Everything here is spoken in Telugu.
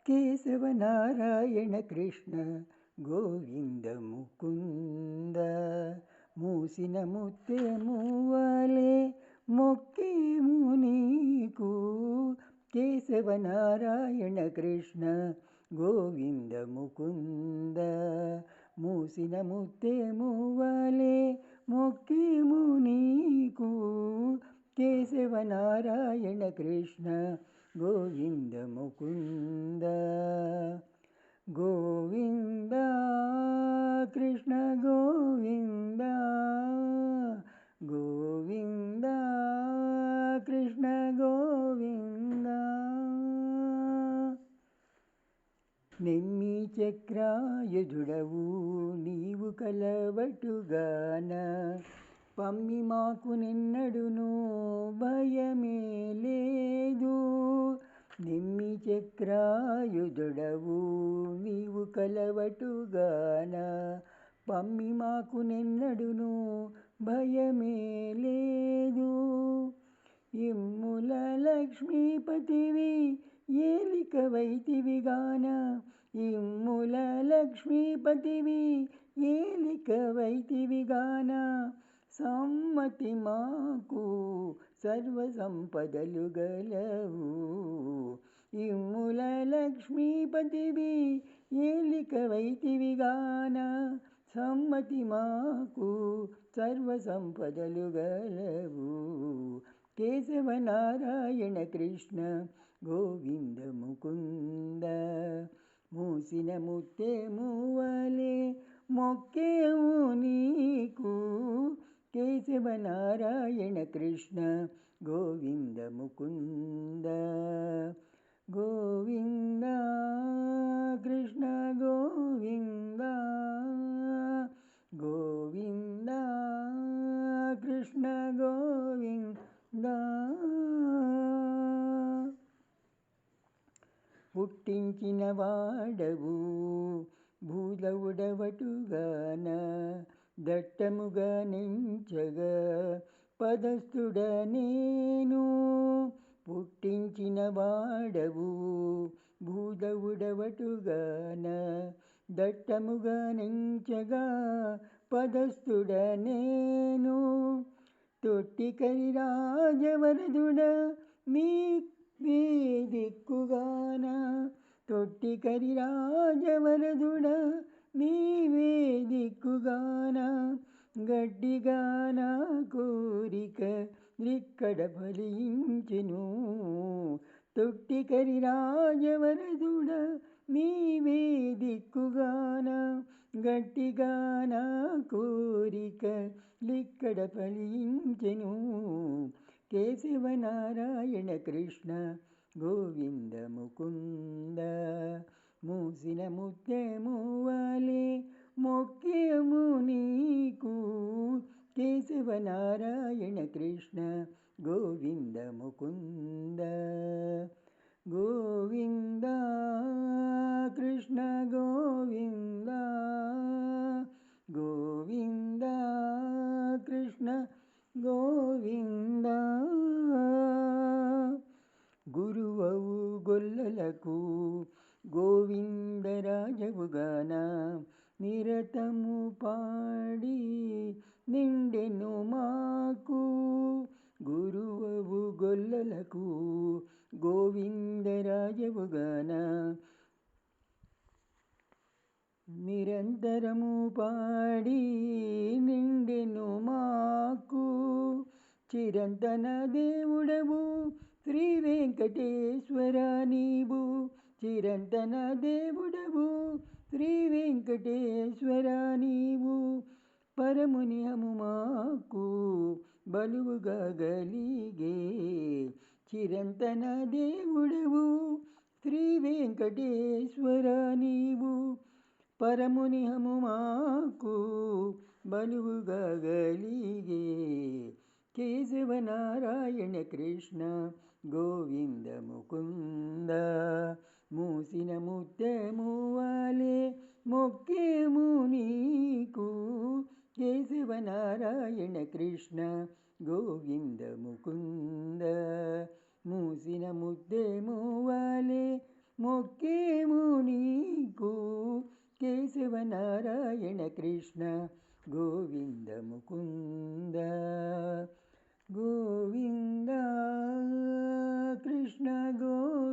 కేశవ నారాయణ కృష్ణ గోవింద ముకుంద మూసిన ముత్యము వలె మొక్కేము నీకు కేశవ నారాయణ కృష్ణ గోవింద ముకుంద మూసిన ముత్యము వలె మొక్కేము నీకు కేశవ నారాయణ కృష్ణ గోవింద ముకుంద గోవింద కృష్ణ గోవింద గోవింద కృష్ణ గోవింద నెమ్మి చక్రాయుధుడవు నీవు కలవటుగాన పమ్మి మాకు నిన్నడును భయమే లేదు నెమ్మి చక్రాయుధుడవు నీవు కలవటుగాన పమ్మి మాకు నిన్నడును భయమే లేదు ఇమ్ముల లక్ష్మీపతివి ఏలిక వైతివిగాన ఇమ్ముల లక్ష్మీపతివి ఏలిక వైతివిగాన సమ్మతి మాకు సర్వ సంపదలు గలవు ఇమ్ముల లక్ష్మీపతివి ఏలిక వైతివిగాన సమ్మతి మాకు సర్వ సంపదలు గలవు కేశవ నారాయణ కృష్ణ గోవింద ముకుంద మూసిన ముత్యము వలె మొక్కేము నీకు కేశవ నారాయణ కృష్ణ గోవింద ముకుంద గోవింద కృష్ణ గోవింద గోవింద కృష్ణ గోవింద పుట్టించిన వాడవు భూలవుడవటుగాన దట్టముగా నించగా పదస్థుడ నేను పుట్టించిన వాడవు భూలవుడవటుగాన దట్టముగా నించగా పదస్థుడ నేను తొట్టికరి రాజవరదుడ మీ వేదిక్కుగాన తొట్టికరి రాజవరదుడ నీవే దిక్కుగాన గడ్డిగాన కోరిక ఇక్కడ ఫలించెను తొట్టికరి రాజవరదుడ నీవే దిక్కుగాన గట్టిగాన కోరిక లిక్కడ ఫలించెను కేశవ నారాయణ కృష్ణ గోవింద ముకుంద మూసిన ముత్యము వలె మొక్కేము నీకు కేశవ నారాయణ కృష్ణ గోవింద ముకుంద గోవింద కృష్ణ గోవింద గోవింద కృష్ణ గోవింద గురువవు గొల్లలకు గోవిందరాజవుగాన నిరతము పాడి నిండెను మాకు గురువవు గొల్లలకు గోవిందరాజవుగాన నిరంతరము పాడి నిండెను మాకు చిరంతన దేవుడవు శ్రీ వెంకటేశ్వర నీవు చిరంతన దేవుడవు శ్రీ వెంకటేశ్వర నీవు పరముని హనుమాకు బలువుగా గలిగే చిరంతన దేవుడవు శ్రీ వెంకటేశ్వర నీవు పరముని హనుమాకు బలువుగా గలిగే కేశవ నారాయణ కృష్ణ గోవింద ముకుంద మూసిన ముత్యము వలె మొక్కేము నీకు కేశవ నారాయణ కృష్ణ గోవింద ముకుంద మూసిన ముత్యము వలె మొక్కేము కృష్ణ గోవింద ముకుంద గోవింద కృష్ణ గోవింద